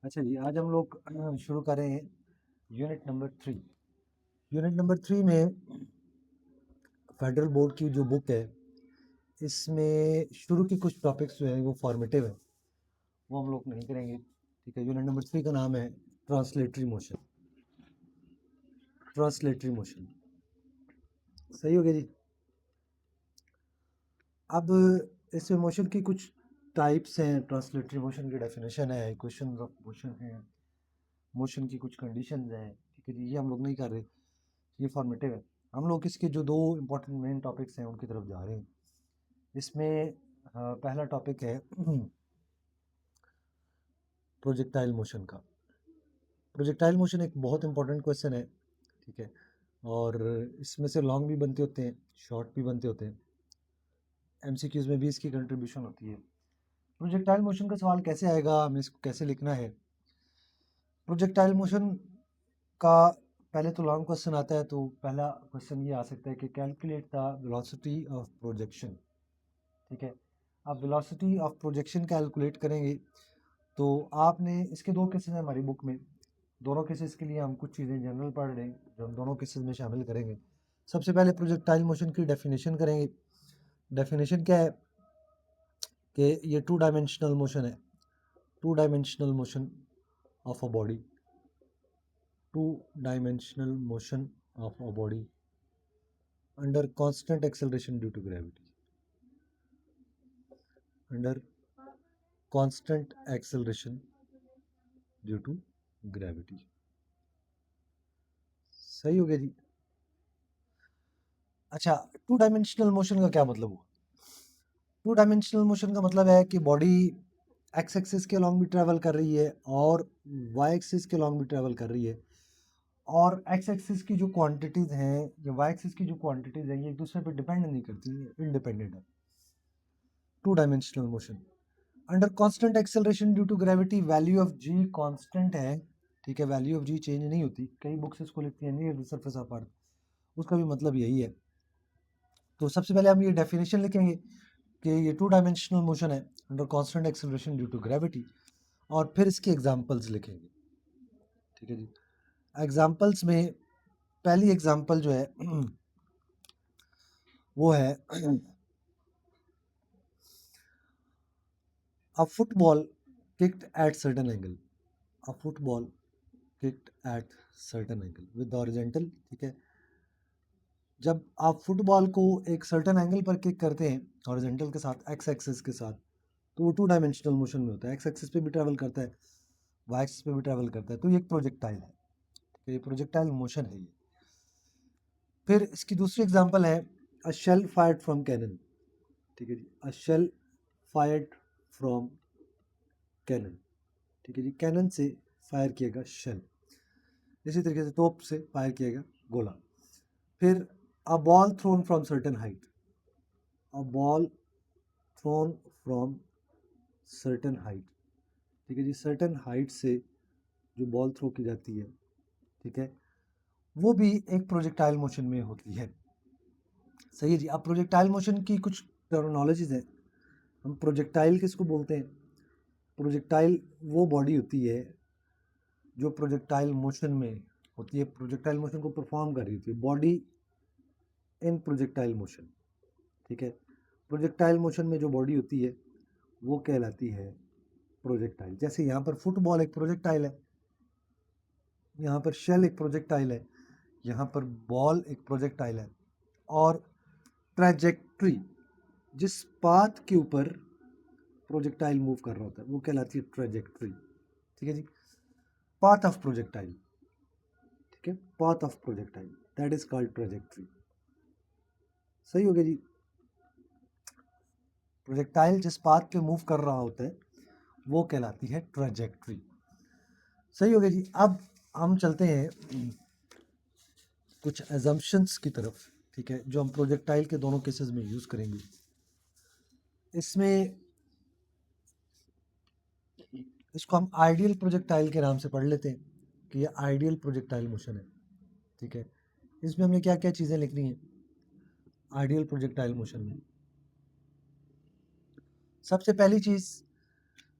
अच्छा जी, आज हम लोग शुरू करें यूनिट नंबर 3। यूनिट नंबर 3 में फेडरल बोर्ड की जो बुक है, इसमें शुरू की कुछ टॉपिक्स जो हैं वो फॉर्मेटिव है, वो हम लोग नहीं करेंगे। ठीक है, यूनिट नंबर 3 का नाम है ट्रांसलेटरी मोशन। ट्रांसलेटरी मोशन सही हो गया जी। अब इस मोशन की कुछ टाइप्स हैं, ट्रांसलेटरी मोशन की डेफिनेशन है, इक्वेशंस ऑफ मोशन है, मोशन की कुछ कंडीशंस हैं। ठीक है जी, ये हम लोग नहीं कर रहे, ये फॉर्मेटिव है। हम लोग इसके जो दो इम्पोर्टेंट मेन टॉपिक्स हैं उनकी तरफ जा रहे हैं। इसमें पहला टॉपिक है प्रोजेक्टाइल मोशन का। प्रोजेक्टाइल मोशन एक बहुत इंपॉर्टेंट क्वेश्चन है, ठीक है, और इसमें से लॉन्ग भी बनते होते हैं, शॉर्ट भी बनते होते हैं, एमसीक्यूज में भी इसकी कंट्रीब्यूशन होती है। प्रोजेक्टाइल मोशन का सवाल कैसे आएगा, हमें इसको कैसे लिखना है। प्रोजेक्टाइल मोशन का पहले तो लॉन्ग क्वेश्चन आता है, तो पहला क्वेश्चन ये आ सकता है कि calculate the velocity of projection. ठीक है, आप वेलोसिटी ऑफ प्रोजेक्शन कैलकुलेट करेंगे तो आपने इसके दो केसेस हैं हमारी बुक में। दोनों केसेस के लिए हम कुछ चीज़ें जनरल पढ़ रहे हैं जो हम दोनों केसेस में शामिल करेंगे। सबसे पहले प्रोजेक्टाइल मोशन की डेफिनेशन करेंगे। डेफिनेशन क्या है कि ये टू डायमेंशनल मोशन है, two dimensional motion of a body, two dimensional motion of a body under constant acceleration due to gravity, under constant acceleration due to gravity. सही हो गया जी। अच्छा, टू डायमेंशनल मोशन का क्या मतलब हुआ? टू डायमेंशनल मोशन का मतलब है कि बॉडी एक्स एक्सिस के अलॉन्ग भी ट्रेवल कर रही है और वाई एक्सिस के अलॉन्ग भी ट्रेवल कर रही है, और एक्स एक्सिस की जो क्वांटिटीज़ हैं या वाई एक्सिस की जो क्वांटिटीज़ हैं ये एक दूसरे पर डिपेंड नहीं करती, इंडिपेंडेंट है। Two dimensional motion under constant acceleration due to gravity, value of g constant है। ठीक है, वैल्यू ऑफ जी चेंज नहीं होती, कई बुक्स इसको लिखती हैं near the surface of earth, उसका भी मतलब यही है। तो सबसे पहले हम ये डेफिनेशन लिखेंगे कि ये टू डायमेंशनल मोशन है under constant acceleration due to gravity, और फिर इसके एग्जांपल्स लिखेंगे। ठीक है जी, एग्जांपल्स में पहली एग्जांपल जो है वो है अ football kicked at certain angle, a football kicked at certain angle with horizontal. ठीक है, जब आप फुटबॉल को एक सर्टेन एंगल पर किक करते हैं हॉरिजॉन्टल के साथ, एक्स एक्सिस के साथ, तो वो टू डायमेंशनल मोशन में होता है, एक्स एक्सिस पे भी ट्रैवल करता है, वाई एक्सिस पे भी ट्रैवल करता है, तो ये एक प्रोजेक्टाइल है। ठीक है, ये प्रोजेक्टाइल मोशन है ये। फिर इसकी दूसरी एग्जांपल है a shell fired from cannon. ठीक है जी, a shell fired from cannon. ठीक है जी, कैनन से फायर किएगा शेल, इसी तरीके से तोप से फायर किएगा गोला। फिर a ball thrown from certain height, a ball thrown from certain height. ठीक है जी, सर्टेन हाइट से जो बॉल थ्रो की जाती है, ठीक है, वो भी एक प्रोजेक्टाइल मोशन में होती है। सही है जी। अब प्रोजेक्टाइल मोशन की कुछ टर्मिनोलॉजीज हैं। हम प्रोजेक्टाइल किसको बोलते हैं? प्रोजेक्टाइल वो बॉडी होती है जो प्रोजेक्टाइल मोशन में होती है, प्रोजेक्टाइल मोशन को परफॉर्म कर रही होती है, बॉडी इन प्रोजेक्टाइल मोशन। ठीक है, प्रोजेक्टाइल मोशन में जो बॉडी होती है वो कहलाती है प्रोजेक्टाइल। जैसे यहाँ पर फुटबॉल एक प्रोजेक्टाइल है, यहाँ पर शेल एक प्रोजेक्टाइल है, यहाँ पर बॉल एक प्रोजेक्टाइल है, और ट्रैजेक्टरी, जिस पाथ के ऊपर प्रोजेक्टाइल मूव कर रहा होता है वो कहलाती है ट्रैजेक्टरी। ठीक है जी, पाथ ऑफ प्रोजेक्टाइल। ठीक है, path of projectile that is called trajectory. सही हो गया जी। प्रोजेक्टाइल जिस पाथ पे मूव कर रहा होता है वो कहलाती है ट्रैजेक्टरी। सही हो गया जी। अब हम चलते हैं कुछ एजम्पशंस की तरफ, ठीक है, जो हम प्रोजेक्टाइल के दोनों केसेस में यूज करेंगे। इसमें इसको हम आइडियल प्रोजेक्टाइल के नाम से पढ़ लेते हैं कि ये आइडियल प्रोजेक्टाइल मोशन है। ठीक है, इसमें हमें क्या क्या चीज़ें लिखनी है आइडियल प्रोजेक्टाइल मोशन में? सबसे पहली चीज़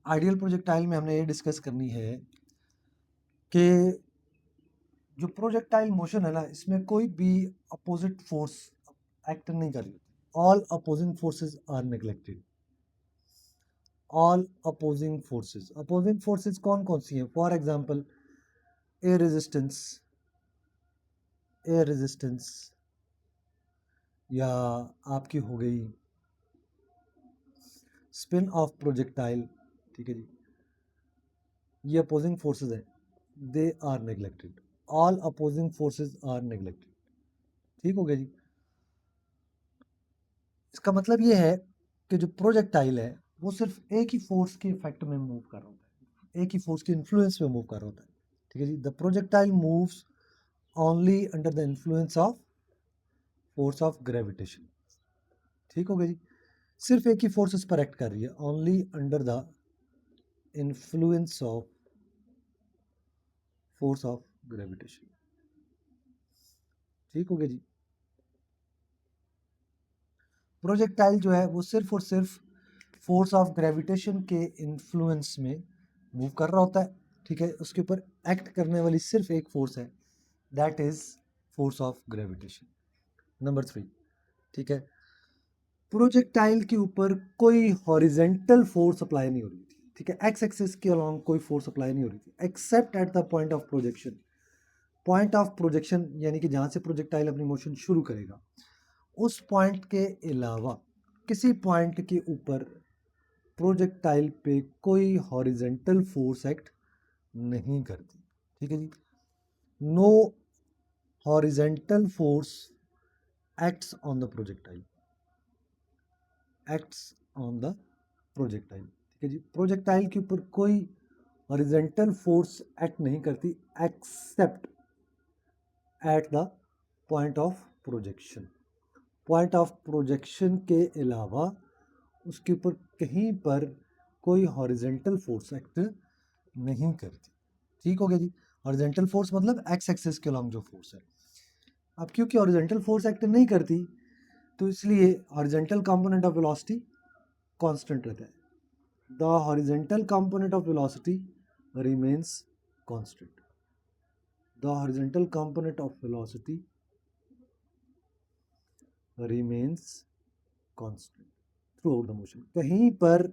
आइडियल प्रोजेक्टाइल में हमने ये डिस्कस करनी है कि जो प्रोजेक्टाइल मोशन है ना, इसमें कोई भी अपोजिट फोर्स एक्ट नहीं कर रही। All opposing forces are neglected. All opposing forces कौन कौन सी हैं? फॉर एग्जांपल एयर रेजिस्टेंस या आपकी हो गई स्पिन ऑफ प्रोजेक्टाइल, ठीक है जी, ये अपोजिंग फोर्सेस हैं, they are neglected. All opposing forces are neglected. ठीक हो गया जी। इसका मतलब ये है कि जो प्रोजेक्टाइल है वो सिर्फ एक ही फोर्स के इफेक्ट में मूव कर रहा होता है, एक ही फोर्स के इन्फ्लुएंस में मूव कर रहा होता है। ठीक है जी। The projectile moves only under the influence of force of gravitation. ठीक हो गया जी। सिर्फ एक ही फोर्स इस पर एक्ट कर रही है, only under the influence of force of gravitation. ठीक हो गया जी। प्रोजेक्टाइल जो है वो सिर्फ और सिर्फ फोर्स ऑफ ग्रेविटेशन के इन्फ्लुएंस में मूव कर रहा होता है। ठीक है, उसके ऊपर एक्ट करने वाली सिर्फ एक फोर्स है, that is force of gravitation. Number 3, ठीक है, प्रोजेक्टाइल के ऊपर कोई हॉरिजेंटल फोर्स अप्लाई नहीं हो रही थी। ठीक है, एक्स एक्सिस के अलोंग कोई फोर्स अप्लाई नहीं हो रही थी accept at the point of projection. Point of projection यानी कि जहां से प्रोजेक्टाइल अपनी मोशन शुरू करेगा, उस पॉइंट के अलावा किसी पॉइंट के ऊपर प्रोजेक्टाइल पे कोई हॉरिजेंटल फोर्स एक्ट नहीं करती। ठीक है जी। No horizontal force acts on the projectile, acts on the projectile. ठीक है जी। प्रोजेक्टाइल के ऊपर कोई हॉरिजेंटल फोर्स एक्ट नहीं करती accept at the point of projection. Point of projection के अलावा उसके ऊपर कहीं पर कोई हॉरिजेंटल फोर्स एक्ट नहीं करती। ठीक हो गया जी। हॉरिजेंटल फोर्स मतलब एक्स एक्सिस के अलॉन्ग जो फोर्स है। अब क्योंकि हॉरिजेंटल फोर्स एक्ट नहीं करती, तो इसलिए horizontal component of velocity constant रहता है। The horizontal component of velocity remains constant. The horizontal component of velocity remains constant through out the motion. कहीं पर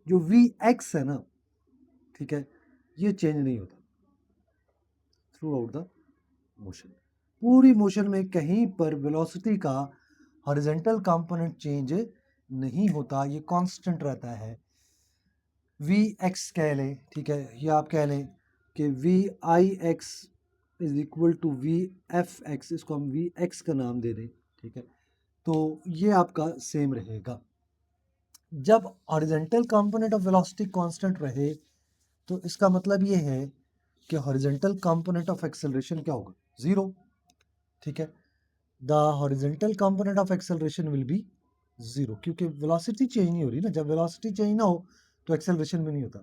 जो वी एक्स है ना, ठीक है, ये चेंज नहीं होता थ्रू आउट द मोशन। पूरी मोशन में कहीं पर वेलोसिटी का हॉरिजेंटल कंपोनेंट चेंज नहीं होता, ये कांस्टेंट रहता है। वी एक्स कह लें, ठीक है, या आप कह लें कि v i x is equal to v f x, इसको हम वी एक्स का नाम दे दें। ठीक है, तो ये आपका सेम रहेगा। जब horizontal component of velocity constant रहे, तो इसका मतलब ये है कि हॉरिजेंटल कंपोनेंट ऑफ एक्सेलरेशन क्या होगा? जीरो। ठीक है, the horizontal component of acceleration will be zero, क्योंकि वेलोसिटी चेंज नहीं हो रही ना। जब वेलोसिटी चेंज ना हो तो एक्सेलरेशन भी नहीं होता।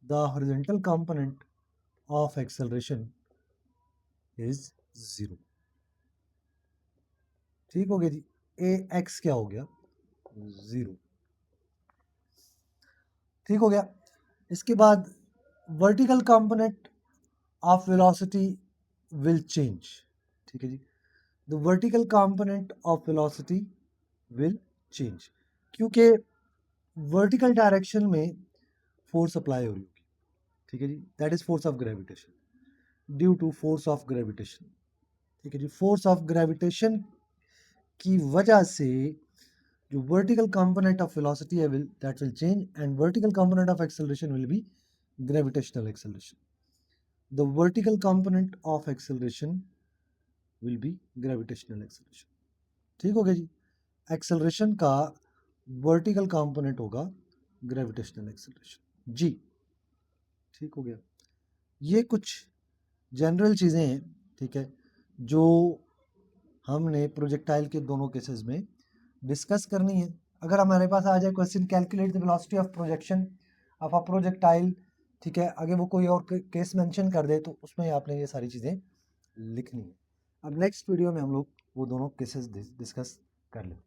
The horizontal component of acceleration is zero. ठीक हो गया जी। ए एक्स क्या हो गया? जीरो। ठीक हो गया। इसके बाद vertical component of velocity will change. ठीक है जी। The vertical component of velocity will change, क्योंकि वर्टिकल डायरेक्शन में फोर्स अप्लाई हो रही होगी। ठीक है जी, that is force of gravitation, due to force of gravitation. ठीक है जी, फोर्स ऑफ ग्रेविटेशन की वजह से जो वर्टिकल कंपोनेंट ऑफ वेलोसिटी है that will change, and vertical component of acceleration will be gravitational acceleration. The vertical component of acceleration will be gravitational acceleration. ठीक हो गया जी। एक्सेलरेशन का वर्टिकल कंपोनेंट होगा ग्रेविटेशनल एक्सेलरेशन जी। ठीक हो गया। ये कुछ जनरल चीज़ें हैं, ठीक है, जो हमने प्रोजेक्टाइल के दोनों केसेस में डिस्कस करनी है। अगर हमारे पास आ जाए question, calculate the velocity of projection of a projectile, ठीक है, आगे वो कोई और केस मेंशन कर दे, तो उसमें आपने ये सारी चीज़ें लिखनी है। अब नेक्स्ट वीडियो में हम लोग वो दोनों केसेस डिस्कस कर लें।